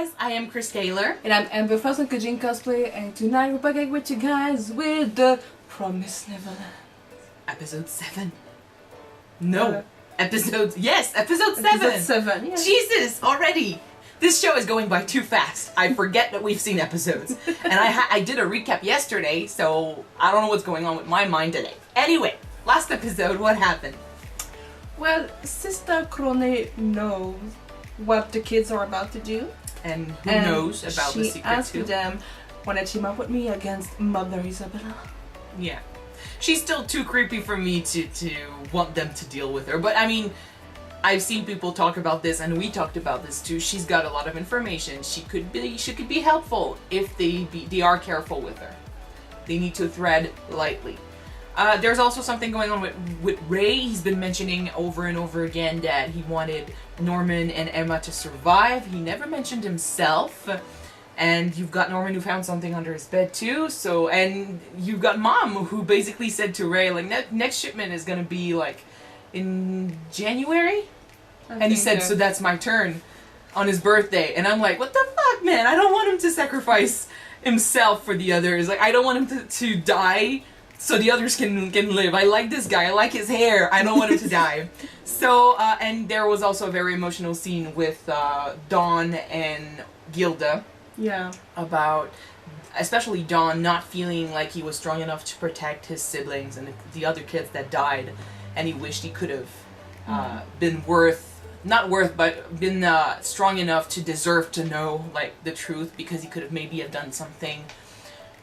guys, I am Chris Taylor. And I'm Amber Frozen Kajin Cosplay, and tonight we're back with you guys with the Promised Neverland. Episode 7. No. Episode 7. Episode 7, yeah. Jesus, already. This show is going by too fast. I forget that we've seen episodes. And I did a recap yesterday, so I don't know what's going on with my mind today. Anyway, last episode, what happened? Well, Sister Krone knows what the kids are about to do. And who knows about the secret too? She asked them, wanna team up with me against Mother Isabella? Yeah. She's still too creepy for me to want them to deal with her. But I mean, I've seen people talk about this, and we talked about this too. She's got a lot of information. She could be helpful if they are careful with her. They need to tread lightly. There's also something going on with Ray. He's been mentioning over and over again that he wanted Norman and Emma to survive. He never mentioned himself. And you've got Norman who found something under his bed too. So, and you've got Mom who basically said to Ray, like, next shipment is gonna be like in January. And he said, so that's my turn on his birthday. And I'm like, what the fuck, man? I don't want him to sacrifice himself for the others. Like, I don't want him to die so the others can live. I like this guy. I like his hair. I don't want him to die. So, and there was also a very emotional scene with Dawn and Gilda. Yeah. About, especially Dawn, not feeling like he was strong enough to protect his siblings and the other kids that died. And he wished he could have been strong enough to deserve to know, like, the truth, because he could have maybe have done something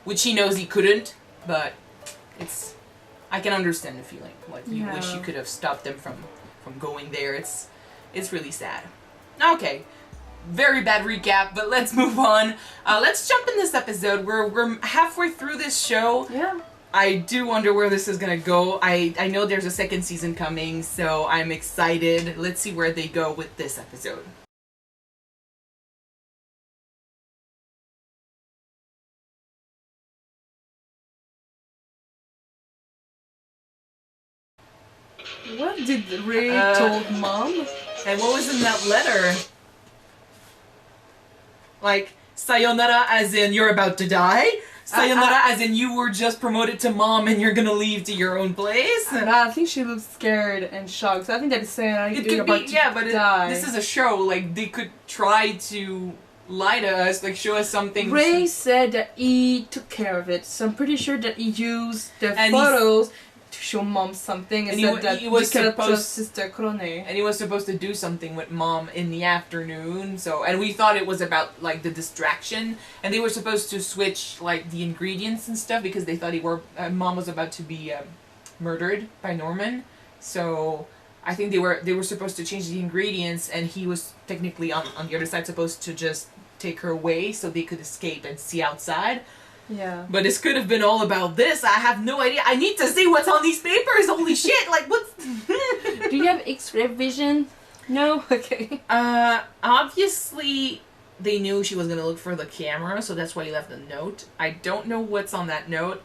which he knows he couldn't, but I can understand the feeling. Like, you wish you could have stopped them from going there. It's really sad. Okay. Very bad recap, but let's move on. Let's jump in this episode. We're halfway through this show. Yeah. I do wonder where this is gonna go. I know there's a second season coming, so I'm excited. Let's see where they go with this episode. What did Ray told Mom? And what was in that letter? Like, sayonara as in you're about to die? Sayonara as in you were just promoted to Mom and you're gonna leave to your own place? I think she looks scared and shocked. So I think that's saying you're about to die. This is a show. Like, they could try to lie to us, like show us something. Ray said that he took care of it, so I'm pretty sure that he used the photos to show Mom something, and said that he cannot trust Sister Krone. And he was supposed to do something with Mom in the afternoon, and we thought it was about, like, the distraction, and they were supposed to switch, like, the ingredients and stuff, because they thought Mom was about to be murdered by Norman, so I think they were supposed to change the ingredients, and he was technically on the other side supposed to just take her away so they could escape and see outside. Yeah. But this could have been all about this. I have no idea. I need to see what's on these papers. Holy shit. Like, what's... Do you have X-ray vision? No? Okay. Obviously, they knew she was going to look for the camera, so that's why he left a note. I don't know what's on that note.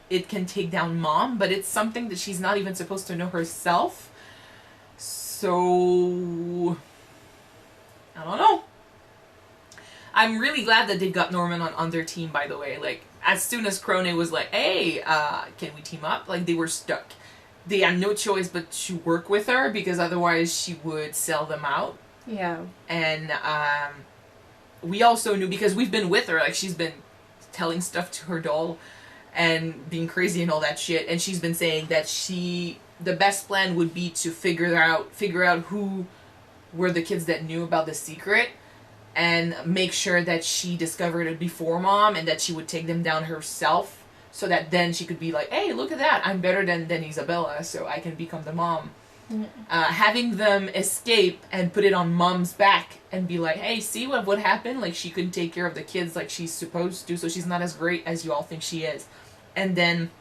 It can take down Mom, but it's something that she's not even supposed to know herself. So... I don't know. I'm really glad that they got Norman on their team, by the way. Like, as soon as Krone was like, hey, can we team up? Like, they were stuck. They had no choice but to work with her, because otherwise she would sell them out. Yeah. And we also knew, because we've been with her, like, she's been telling stuff to her doll and being crazy and all that shit, and she's been saying that the best plan would be to figure out who were the kids that knew about the secret, and make sure that she discovered it before Mom, and that she would take them down herself, so that then she could be like, hey, look at that, I'm better than Isabella, so I can become the Mom. Having them escape and put it on Mom's back and be like, hey, see what happened? Like, she couldn't take care of the kids like she's supposed to, so she's not as great as you all think she is. And then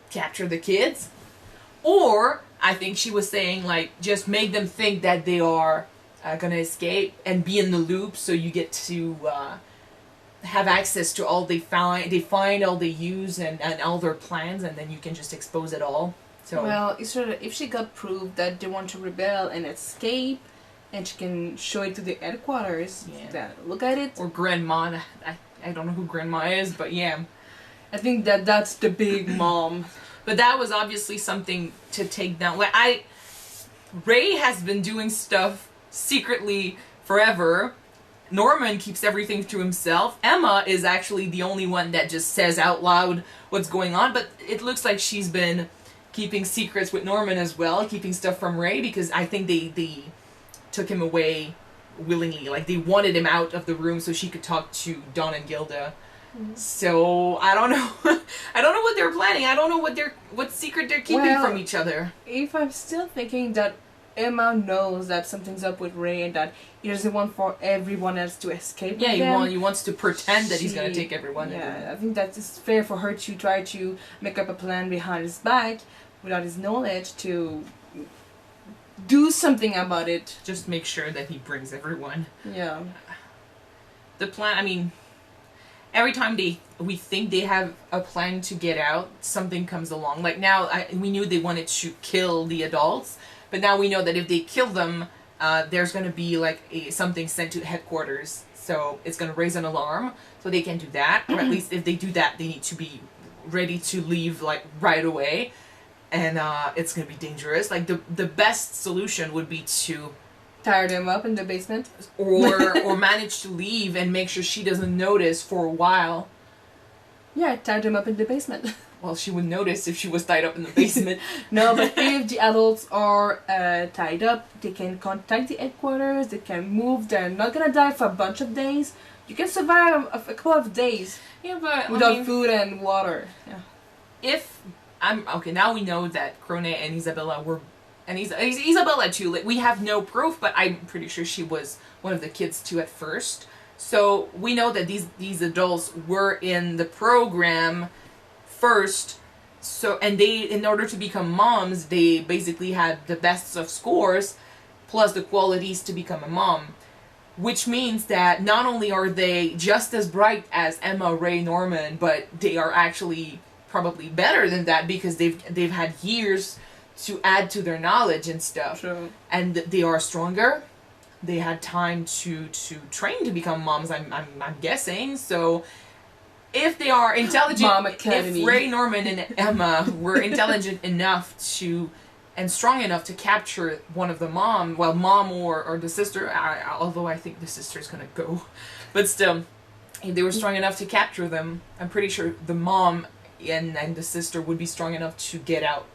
capture the kids. Or, I think she was saying, like, just make them think that they are gonna escape and be in the loop, so you get to have access to all they find all they use and all their plans, and then you can just expose it all. So well, if she got proof that they want to rebel and escape, and she can show it to the headquarters. Yeah. That look at it. Or Grandma. I don't know who Grandma is, but yeah. I think that's the big mom. But that was obviously something to take down. Like Ray has been doing stuff secretly forever. Norman keeps everything to himself. Emma is actually the only one that just says out loud what's going on, but it looks like she's been keeping secrets with Norman as well, keeping stuff from Ray, because I think they took him away willingly. Like, they wanted him out of the room so she could talk to Dawn and Gilda. So I don't know. I don't know what they're planning. I don't know what secret they're keeping from each other. If I'm still thinking that Emma knows that something's up with Ray and that he doesn't want for everyone else to escape. Yeah, he wants to pretend that he's gonna take everyone. Yeah, I think that it's fair for her to try to make up a plan behind his back without his knowledge to do something about it. Just make sure that he brings everyone. Yeah. The plan. I mean, every time we think they have a plan to get out, something comes along. Like now, we knew they wanted to kill the adults. But now we know that if they kill them, there's going to be like something sent to headquarters. So it's going to raise an alarm. So they can do that. Or at least if they do that, they need to be ready to leave like right away. And it's going to be dangerous. Like the best solution would be to tie them up in the basement. Or manage to leave and make sure she doesn't notice for a while. Yeah, tie them up in the basement. Well, she would notice if she was tied up in the basement. No, but if the adults are tied up, they can contact the headquarters, they can move, they're not gonna die for a bunch of days. You can survive a couple of days without food and water. Yeah. Okay, now we know that Krone and Isabella were, and Isabella too, like, we have no proof, but I'm pretty sure she was one of the kids too at first. So we know that these adults were in the program first, and they, in order to become moms, they basically had the best of scores plus the qualities to become a mom, which means that not only are they just as bright as Emma, Ray, Norman, but they are actually probably better than that because they've had years to add to their knowledge and stuff. True. And they are stronger. They had time to train to become moms, I'm guessing. So if they are intelligent, if Ray, Norman, and Emma were intelligent enough and strong enough to capture one of the mom or the sister, although I think the sister's gonna go, but still, if they were strong enough to capture them, I'm pretty sure the mom and the sister would be strong enough to get out.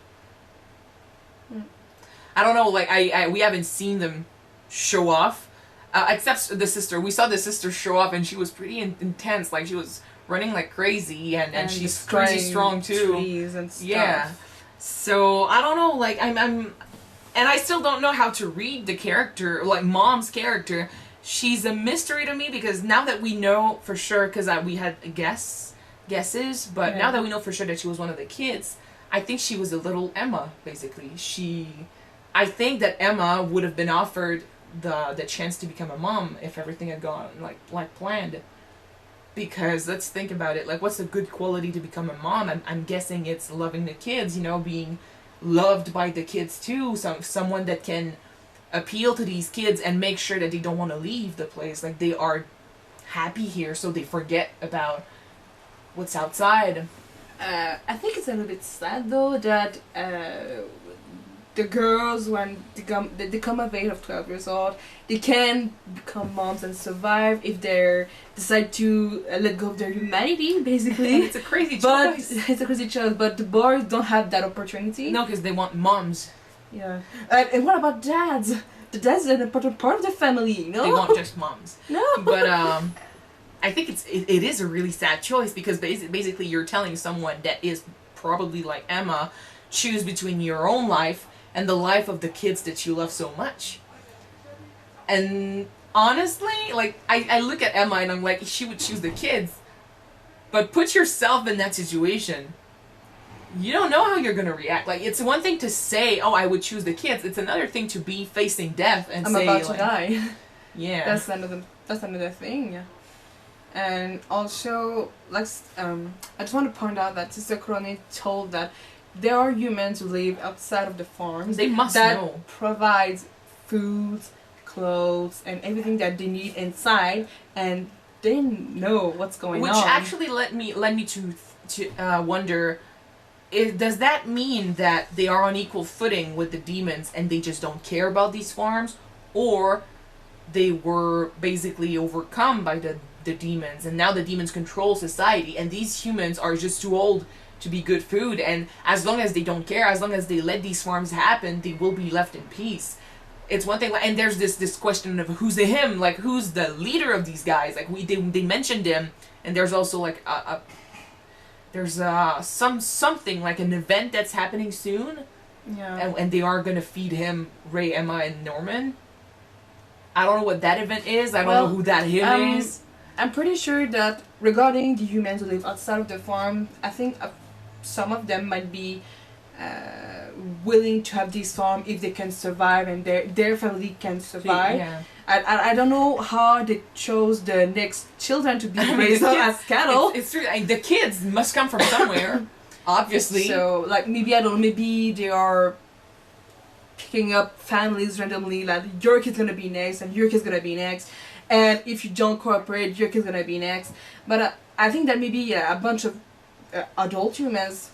I don't know, like, we haven't seen them show off, except the sister. We saw the sister show off and she was pretty intense, like she was running like crazy, and she's crazy strong too. Trees and stuff. Yeah. So I don't know, like and I still don't know how to read the character, like Mom's character. She's a mystery to me because now that we know for sure, because we had guesses, but now that we know for sure that she was one of the kids, I think she was a little Emma, basically. I think that Emma would have been offered the chance to become a mom if everything had gone like planned. Because let's think about it, like, what's a good quality to become a mom? I'm guessing it's loving the kids, being loved by the kids too. Someone that can appeal to these kids and make sure that they don't want to leave the place. Like, they are happy here, so they forget about what's outside. I think it's a little bit sad though that the girls, when they come of age of 12 years old, they can become moms and survive if they decide to let go of their humanity, basically. It's a crazy choice. It's a crazy choice, but the boys don't have that opportunity. No, because they want moms. Yeah. And what about dads? The dads are an important part of the family, no? They want just moms. No. But I think it is a really sad choice because basically you're telling someone that is probably like Emma, choose between your own life and the life of the kids that you love so much. And honestly, like, I look at Emma and I'm like, she would choose the kids. But put yourself in that situation. You don't know how you're going to react. Like, it's one thing to say, oh, I would choose the kids. It's another thing to be facing death and I'm say, about to die. Yeah. That's another thing, yeah. And also, I just want to point out that Sister Krone told that there are humans who live outside of the farms. They must that know. provides food, clothes, and everything that they need inside, and they know what's going Which on. actually led me to wonder, does that mean that they are on equal footing with the demons and they just don't care about these farms, or they were basically overcome by the demons and now the demons control society and these humans are just too old to be good food, and as long as they don't care, as long as they let these farms happen, they will be left in peace. It's one thing, and there's this question of who's the him, like who's the leader of these guys. Like they mentioned him, and there's also like there's something like an event that's happening soon, and they are gonna feed him Ray, Emma, and Norman. I don't know what that event is. I don't know who that him is. I'm pretty sure that regarding the humans who live outside of the farm, I think some of them might be willing to have this farm if they can survive and their family can survive. Yeah. I don't know how they chose the next children to be raised up as cattle. It's true. The kids must come from somewhere, obviously. So, like, maybe, I don't know, maybe they are picking up families randomly, like, your kid's gonna be next, and your kid's gonna be next, and if you don't cooperate, your kid's gonna be next. But I think that maybe a bunch of adult humans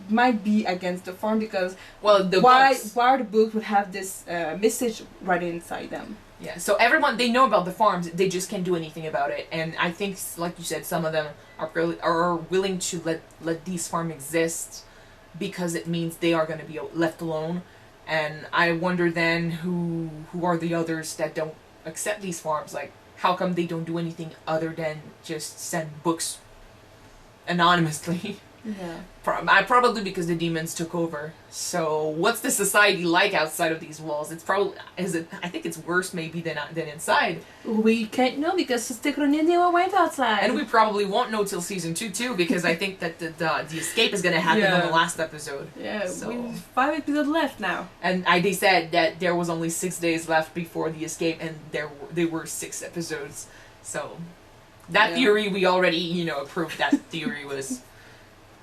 might be against the farm because why the book would have this message right inside them. Yeah, so everyone, they know about the farms, they just can't do anything about it. And I think, like you said, some of them are willing to let these farms exist because it means they are going to be left alone. And I wonder then who are the others that don't accept these farms? Like, how come they don't do anything other than just send books anonymously? Yeah. Probably because the demons took over. So what's the society like outside of these walls? It's probably I think it's worse maybe than inside. We can't know because the Krone never went outside. And we probably won't know till season 2 too, because I think that the escape is gonna happen on the last episode. Yeah, so. we have 5 episodes left now. And they said that there was only 6 days left before the escape, and there were 6 episodes. So that theory we already proved that theory was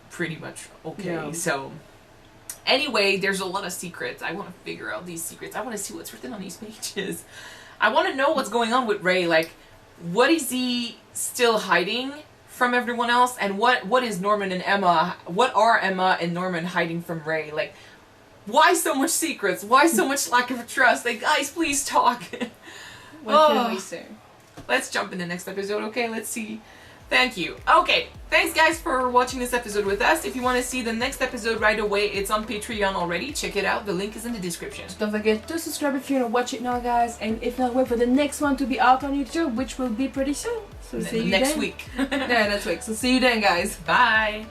pretty much okay. Yeah. So anyway, there's a lot of secrets. I want to figure out these secrets. I want to see what's written on these pages. I want to know what's going on with Ray. Like, what is he still hiding from everyone else? And what is Norman and Emma? What are Emma and Norman hiding from Ray? Like, why so much secrets? Why so much lack of trust? Like, guys, please talk. What can we say? Let's jump in the next episode. Okay, let's see. Thank you. Okay, thanks guys for watching this episode with us. If you want to see the next episode right away, it's on Patreon already. Check it out. The link is in the description. Don't forget to subscribe if you want to watch it now, guys. And if not, wait for the next one to be out on YouTube, which will be pretty soon. So see you next then. week. Yeah, next week. So see you then, guys. Bye.